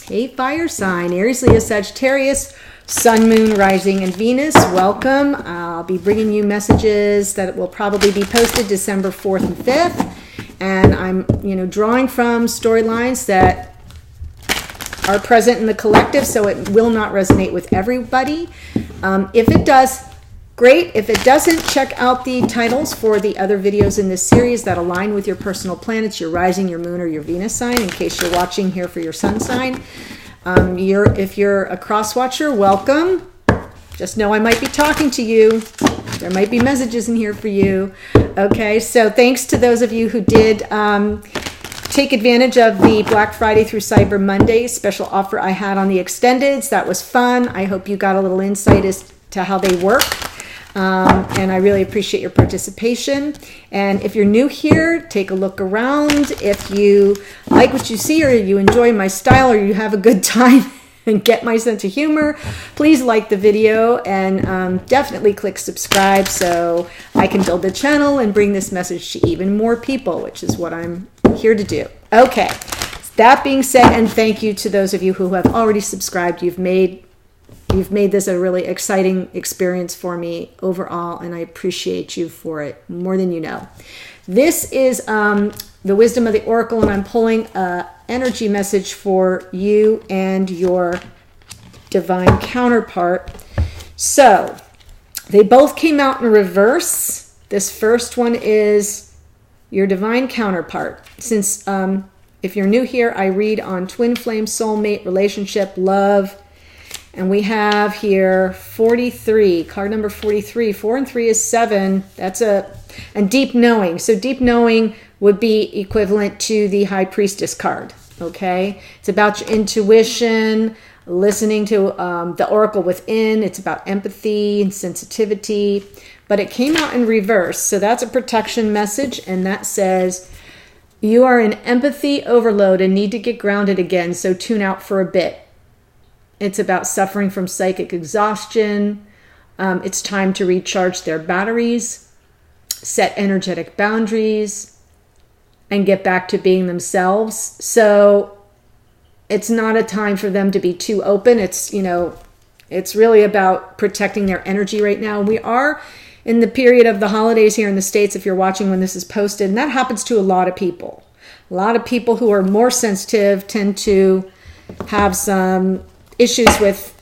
Hey, fire sign, Aries, Leo, Sagittarius, Sun, Moon, Rising, and Venus. Welcome. I'll be bringing you messages that will probably be posted December 4th and 5th. And I'm, drawing from storylines that are present in the collective, so it will not resonate with everybody. If it does, great. If it doesn't, check out the titles for the other videos in this series that align with your personal planets, your rising, your moon, or your Venus sign, in case you're watching here for your sun sign. If you're a cross watcher, welcome. Just know I might be talking to you. There might be messages in here for you. Okay, so thanks to those of you who did take advantage of the Black Friday through Cyber Monday special offer I had on the extendeds. That was fun. I hope you got a little insight as to how they work. And I really appreciate your participation. And if you're new here, take a look around. If you like what you see, or you enjoy my style, or you have a good time and get my sense of humor, please like the video and definitely click subscribe so I can build the channel and bring this message to even more people, which is what I'm here to do. Okay, that being said, and thank you to those of you who have already subscribed. You've made this a really exciting experience for me overall, and I appreciate you for it more than you know. This is the Wisdom of the Oracle, and I'm pulling an energy message for you and your divine counterpart. So they both came out in reverse. This first one is your divine counterpart. Since if you're new here, I read on twin flame, soulmate, relationship, love. And we have here 43, card number 43. 4 and 3 is 7. And deep knowing. So deep knowing would be equivalent to the High Priestess card. Okay, it's about your intuition, listening to the oracle within. It's about empathy and sensitivity. But it came out in reverse. So that's a protection message. And that says, you are in empathy overload and need to get grounded again. So tune out for a bit. It's about suffering from psychic exhaustion. It's time to recharge their batteries, set energetic boundaries, and get back to being themselves. So it's not a time for them to be too open. It's really about protecting their energy right now. We are in the period of the holidays here in the States, if you're watching when this is posted, and that happens to a lot of people. A lot of people who are more sensitive tend to have some issues with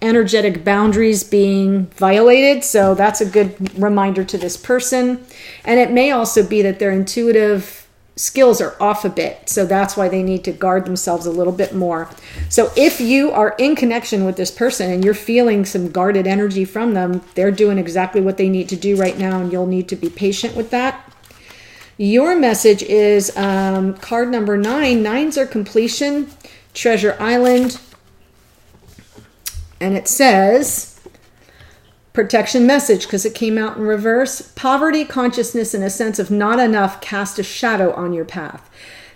energetic boundaries being violated. So that's a good reminder to this person. And it may also be that their intuitive skills are off a bit. So that's why they need to guard themselves a little bit more. So if you are in connection with this person and you're feeling some guarded energy from them, they're doing exactly what they need to do right now, and you'll need to be patient with that. Your message is card number 9. 9s are completion, Treasure Island. And it says, protection message, because it came out in reverse. Poverty, consciousness, and a sense of not enough cast a shadow on your path.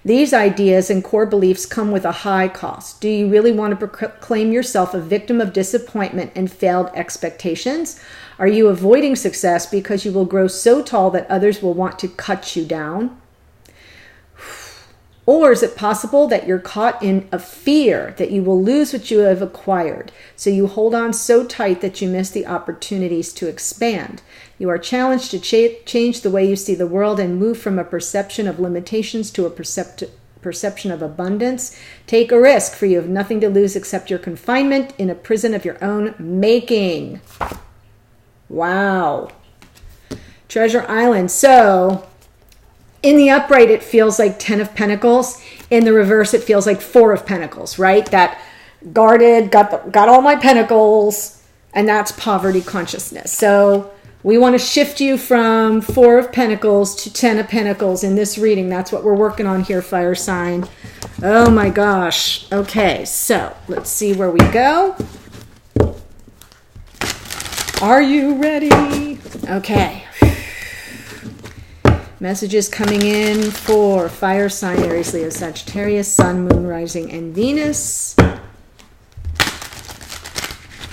These ideas and core beliefs come with a high cost. Do you really want to proclaim yourself a victim of disappointment and failed expectations? Are you avoiding success because you will grow so tall that others will want to cut you down? Or is it possible that you're caught in a fear that you will lose what you have acquired, so you hold on so tight that you miss the opportunities to expand? You are challenged to change the way you see the world and move from a perception of limitations to a perception of abundance. Take a risk, for you have nothing to lose except your confinement in a prison of your own making. Wow. Treasure Island. So in the upright, it feels like 10 of Pentacles. In the reverse, it feels like 4 of Pentacles, right? That guarded, got all my pentacles, and that's poverty consciousness. So we want to shift you from 4 of Pentacles to 10 of Pentacles in this reading. That's what we're working on here, fire sign. Oh my gosh. Okay, so let's see where we go. Are you ready? Okay. Messages coming in for fire sign, Aries, Leo, Sagittarius, Sun, Moon, Rising, and Venus.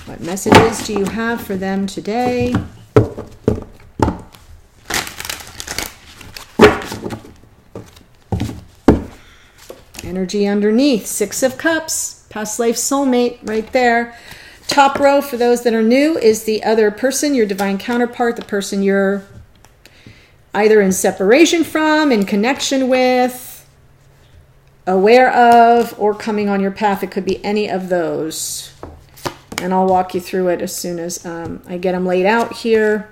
What messages do you have for them today? Energy underneath, Six of Cups, past life soulmate right there. Top row, for those that are new, is the other person, your divine counterpart, the person you're either in separation from, in connection with, aware of, or coming on your path. It could be any of those. And I'll walk you through it as soon as I get them laid out here.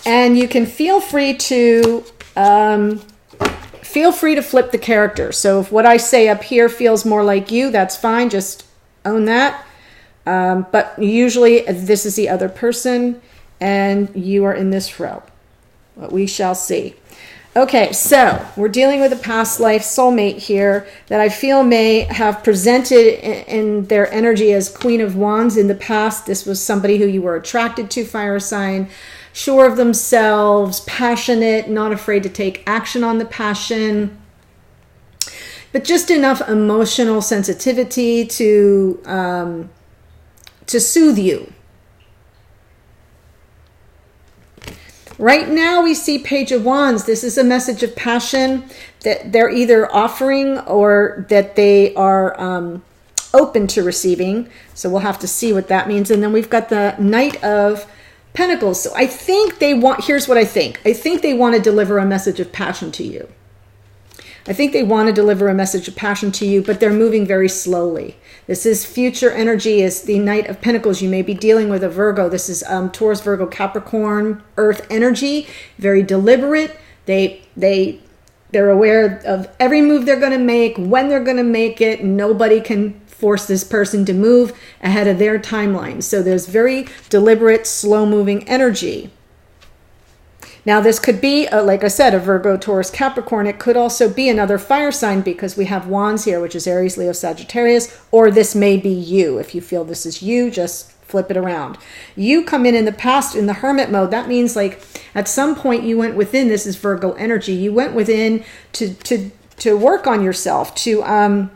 And you can feel free to flip the character. So if what I say up here feels more like you, that's fine. Just own that. But usually this is the other person and you are in this row. But we shall see. Okay, so we're dealing with a past life soulmate here that I feel may have presented in their energy as Queen of Wands in the past. This was somebody who you were attracted to, fire sign, sure of themselves, passionate, not afraid to take action on the passion, but just enough emotional sensitivity to soothe you. Right now we see Page of Wands. This is a message of passion that they're either offering or that they are open to receiving. So we'll have to see what that means. And then we've got the Knight of Pentacles. So I think they want, here's what I think. I think they want to deliver a message of passion to you. I think they want to deliver a message of passion to you, but they're moving very slowly. This is future energy, is the Knight of Pentacles. You may be dealing with a Virgo. This is Taurus, Virgo, Capricorn, Earth energy. Very deliberate. They're aware of every move they're going to make, when they're going to make it. Nobody can force this person to move ahead of their timeline. So there's very deliberate, slow-moving energy. Now, this could be, like I said, a Virgo, Taurus, Capricorn. It could also be another fire sign because we have Wands here, which is Aries, Leo, Sagittarius, or this may be you. If you feel this is you, just flip it around. You come in the past in the hermit mode. That means like at some point you went within, this is Virgo energy, you went within to work on yourself, to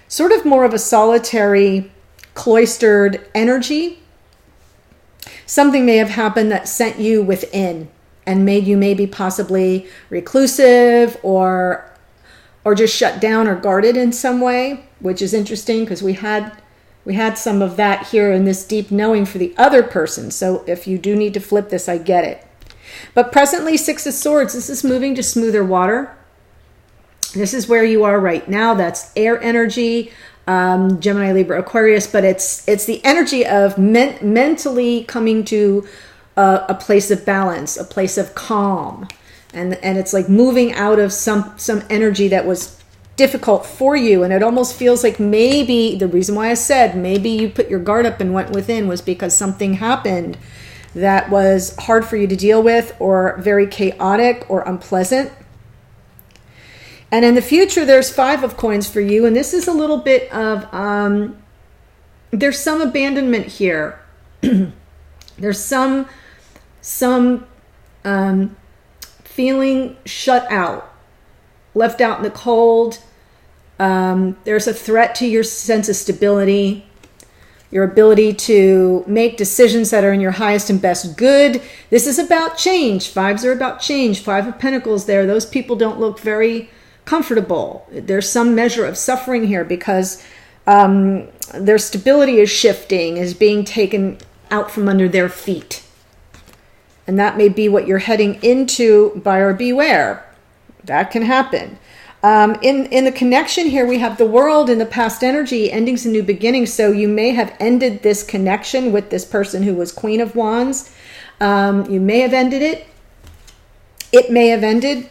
sort of more of a solitary, cloistered energy. Something may have happened that sent you within and made you maybe possibly reclusive or just shut down or guarded in some way, which is interesting because we had some of that here in this deep knowing for the other person. So if you do need to flip this, I get it. But presently, Six of Swords, this is moving to smoother water. This is where you are right now. That's air energy, Gemini, Libra, Aquarius, but it's the energy of mentally coming to a place of balance, a place of calm. And it's like moving out of some energy that was difficult for you. And it almost feels like maybe the reason why I said maybe you put your guard up and went within was because something happened that was hard for you to deal with or very chaotic or unpleasant. And in the future, there's Five of Coins for you. And this is a little bit of, there's some abandonment here. There's some feeling shut out, left out in the cold. There's a threat to your sense of stability, your ability to make decisions that are in your highest and best good. This is about change. Fives are about change. Five of Pentacles there. Those people don't look very comfortable. There's some measure of suffering here because their stability is shifting, is being taken out from under their feet. And that may be what you're heading into, buyer beware. That can happen. In the connection here, we have the World in the past energy, endings and new beginnings. So you may have ended this connection with this person who was Queen of Wands. You may have ended it. It may have ended.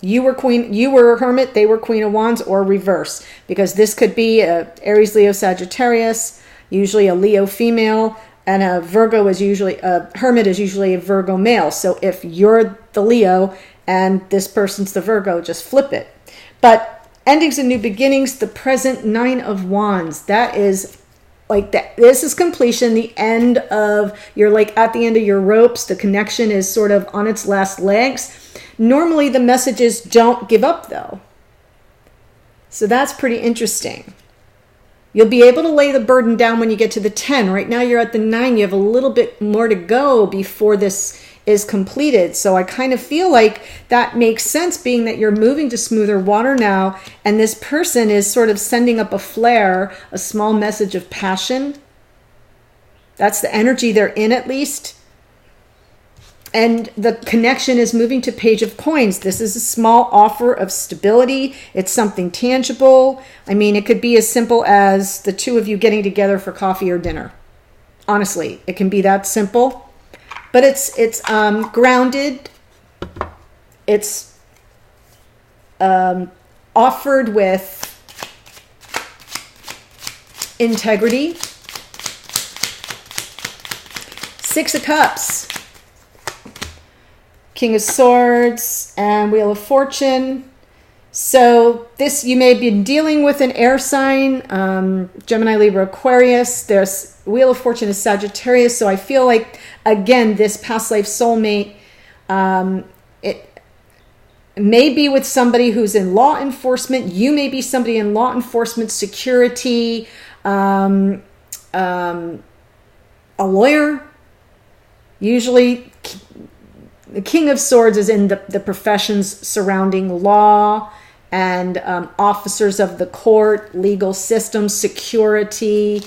You were Hermit, they were Queen of Wands, or reverse. Because this could be a Aries, Leo, Sagittarius, usually a Leo female, and a Virgo is usually, a Hermit is usually a Virgo male. So if you're the Leo and this person's the Virgo, just flip it. But endings and new beginnings, the present Nine of Wands, that is like that. This is completion, the end of, you're like at the end of your ropes. The connection is sort of on its last legs. Normally the message is don't give up though. So that's pretty interesting. You'll be able to lay the burden down when you get to the 10. Right now you're at the 9. You have a little bit more to go before this is completed. So I kind of feel like that makes sense, being that you're moving to smoother water now, and this person is sort of sending up a flare, a small message of passion. That's the energy they're in, at least. And the connection is moving to Page of Coins. This is a small offer of stability. It's something tangible. I mean, it could be as simple as the two of you getting together for coffee or dinner. Honestly, it can be that simple. But it's grounded. It's offered with integrity. Six of Cups. King of Swords and Wheel of Fortune. So this, you may be dealing with an air sign, Gemini, Libra, Aquarius. There's Wheel of Fortune is Sagittarius. So I feel like, again, this past life soulmate, it may be with somebody who's in law enforcement. You may be somebody in law enforcement, security, a lawyer. Usually the King of Swords is in the professions surrounding law and officers of the court, legal system, security.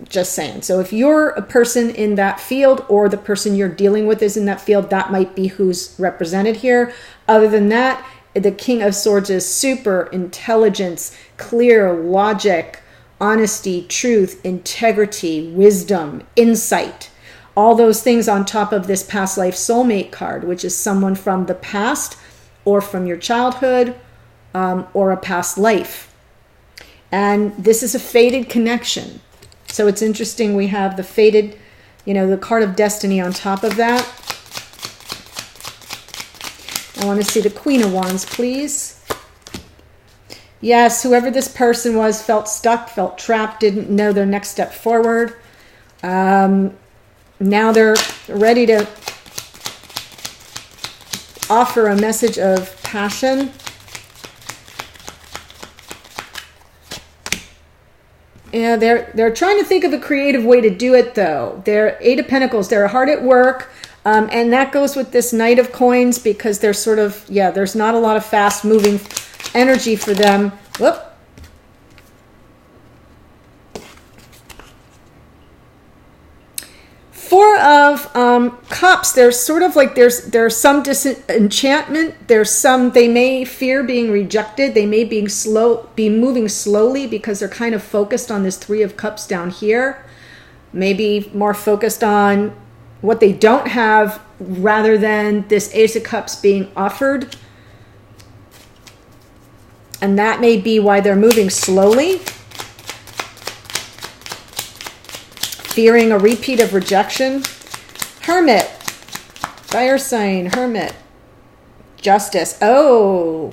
Just saying. So if you're a person in that field, or the person you're dealing with is in that field, that might be who's represented here. Other than that, the King of Swords is super intelligence, clear logic, honesty, truth, integrity, wisdom, insight. All those things on top of this past life soulmate card, which is someone from the past or from your childhood or a past life. And this is a fated connection. So it's interesting, we have the fated, the card of destiny on top of that. I want to see the Queen of Wands, please. Yes, whoever this person was felt stuck, felt trapped, didn't know their next step forward. Now they're ready to offer a message of passion. Yeah, they're trying to think of a creative way to do it, though. They're Eight of Pentacles. They're hard at work. And that goes with this Knight of Coins, because they're sort of, there's not a lot of fast moving energy for them. Whoop. Four of Cups, there's sort of like there's some disenchantment. They may fear being rejected. They may be moving slowly because they're kind of focused on this Three of Cups down here. Maybe more focused on what they don't have rather than this Ace of Cups being offered. And that may be why they're moving slowly. Fearing a repeat of rejection. Hermit. Fire sign. Hermit. Justice. Oh.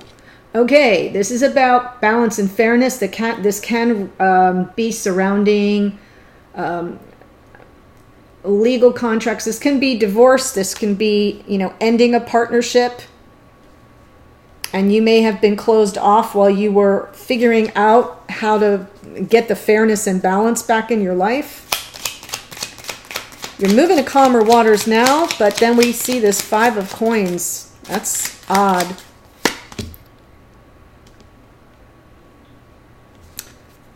Okay. This is about balance and fairness. This can be surrounding legal contracts. This can be divorce. This can be, ending a partnership. And you may have been closed off while you were figuring out how to get the fairness and balance back in your life. You're moving to calmer waters now, but then we see this Five of Coins. That's odd.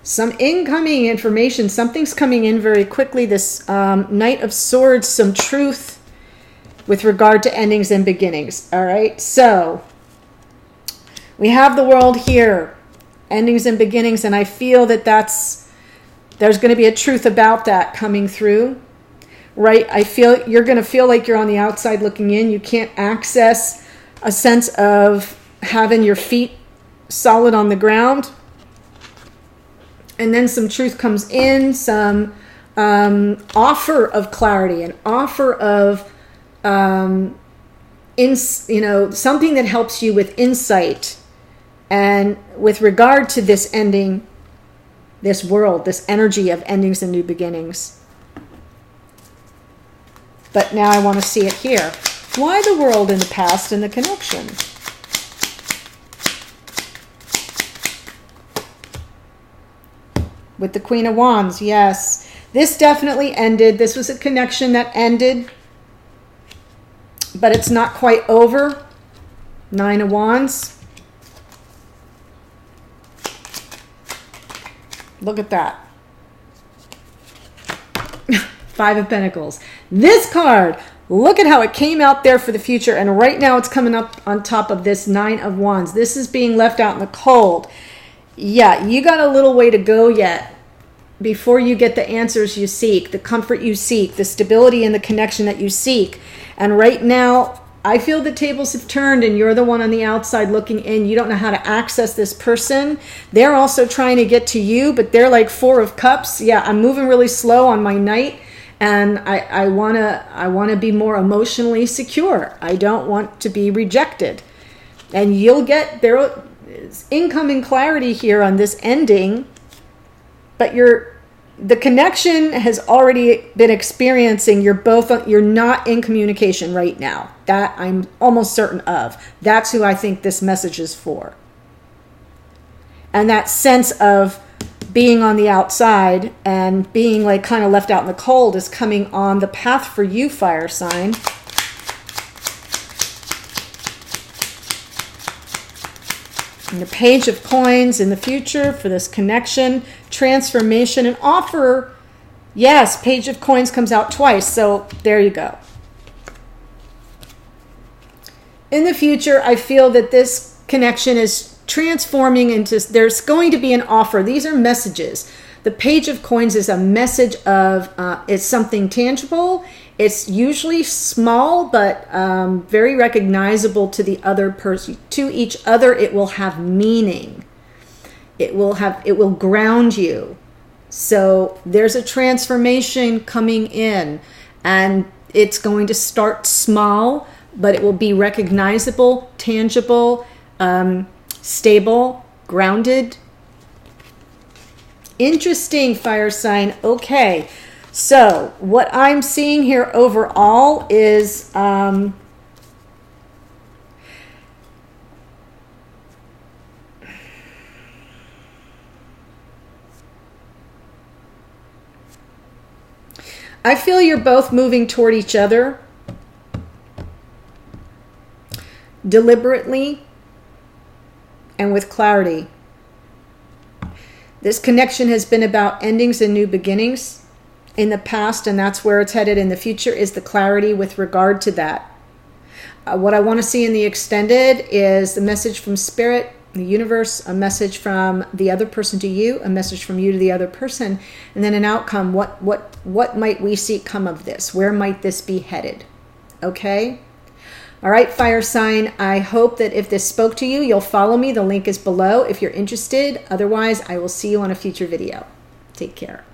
Some incoming information. Something's coming in very quickly. This Knight of Swords, some truth with regard to endings and beginnings. All right, so we have the World here. Endings and beginnings, and I feel that there's going to be a truth about that coming through. Right? I feel you're going to feel like you're on the outside looking in. You can't access a sense of having your feet solid on the ground. And then some truth comes in, some offer of clarity, an offer of something that helps you with insight. And with regard to this ending, this world, this energy of endings and new beginnings. But now I want to see it here. Why the world in the past and the connection? With the Queen of Wands, yes. This definitely ended. This was a connection that ended. but it's not quite over. 9 of Wands. Look at that. 5 of Pentacles. This card, look at how it came out there for the future, and right now it's coming up on top of this 9 of Wands. This is being left out in the cold. Yeah, you got a little way to go yet before you get the answers you seek, the comfort you seek, the stability and the connection that you seek. And right now, I feel the tables have turned and you're the one on the outside looking in. You don't know how to access this person. They're also trying to get to you, but they're like 4 of Cups. Yeah, I'm moving really slow on my Knight, and I wanna be more emotionally secure. I don't want to be rejected. And you'll get there is incoming clarity here on this ending, but the connection has already been experiencing. You're not in communication right now. That I'm almost certain of. That's who I think this message is for. And that sense of being on the outside and being like kind of left out in the cold is coming on the path for you, fire sign. And the Page of Coins in the future for this connection, transformation, and offer. Yes, Page of Coins comes out twice, so there you go. In the future, I feel that this connection is transforming into, there's going to be an offer. These are messages. The Page of Coins is a message of, it's something tangible. It's usually small, but very recognizable to the other person. To each other, it will have meaning. It will ground you. So there's a transformation coming in, and it's going to start small, but it will be recognizable, tangible, stable, grounded. Interesting, fire sign. Okay. So what I'm seeing here overall is I feel you're both moving toward each other deliberately and with clarity. This connection has been about endings and new beginnings in the past, and that's where it's headed in the future, is the clarity with regard to that. What I want to see in the extended is the message from Spirit, the universe, a message from the other person to you, a message from you to the other person, and then an outcome. What might we see come of this? Where might this be headed? Okay? All right, fire sign, I hope that if this spoke to you, you'll follow me. The link is below if you're interested. Otherwise, I will see you on a future video. Take care.